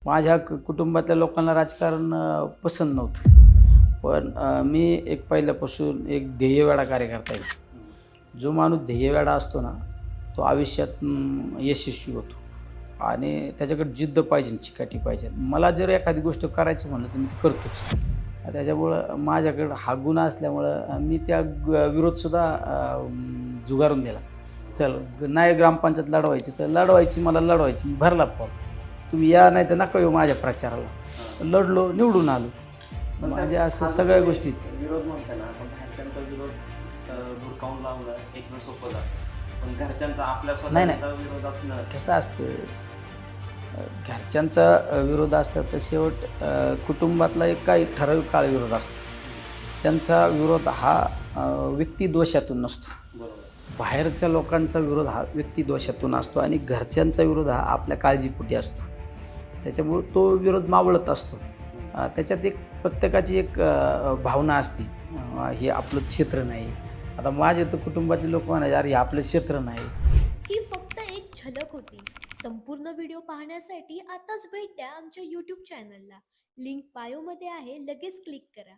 माझ्या कुटुंबातल्या लोकांना राजकारण पसंत नव्हतं. पण मी एक पहिल्यापासून एक ध्येयवेडा कार्यकर्ता आहे. जो माणूस ध्येयवेडा असतो ना, तो आयुष्यात यशस्वी होतो आणि त्याच्याकडे जिद्द पाहिजे, चिकाटी पाहिजे. मला जर एखादी गोष्ट करायची म्हणलं तर मी ती करतोच. त्याच्यामुळं माझ्याकडं हा गुण असल्यामुळं मी त्या विरोधसुद्धा झुगारून दिला. चल नाही ग्रामपंचायत लढवायची तर लढवायची, मला लढवायची. मी भरला फॉर्म. तुम्ही या नाही तर नका येऊ माझ्या प्रचाराला. लढलो, निवडून आलो. म्हणजे असं सगळ्या गोष्टी. विरोध म्हणताना आपण घरच्यांचा विरोध धुडकावून लावणं एक वेळ सोपं जातं, पण घरच्यांचा आपल्या स्वतःचा विरोध असणं कसं असतं, घरच्यांचा विरोध असता तर शेवट कुटुंबातला एक काही ठराविक काळ विरोध असतो. त्यांचा विरोध हा व्यक्तिदोषातून नसतो. बरोबर. बाहेरच्या लोकांचा विरोध हा व्यक्तिदोषातून असतो आणि घरच्यांचा विरोध हा आपल्या काळजीपोटी असतो. त्याच्यामुळं तो विरोध मावळत असतो. त्याच्यात एक प्रत्येकाची एक भावना असते, हे आपलं क्षेत्र नाही. आता माझे तर कुटुंबातले लोक म्हणायचे, अरे हे आपलं क्षेत्र नाही. ही फक्त एक झलक होती. संपूर्ण व्हिडिओ पाहण्यासाठी आताच भेट द्या आमच्या यूट्यूब चॅनलला. लिंक बायोमध्ये आहे, लगेच क्लिक करा.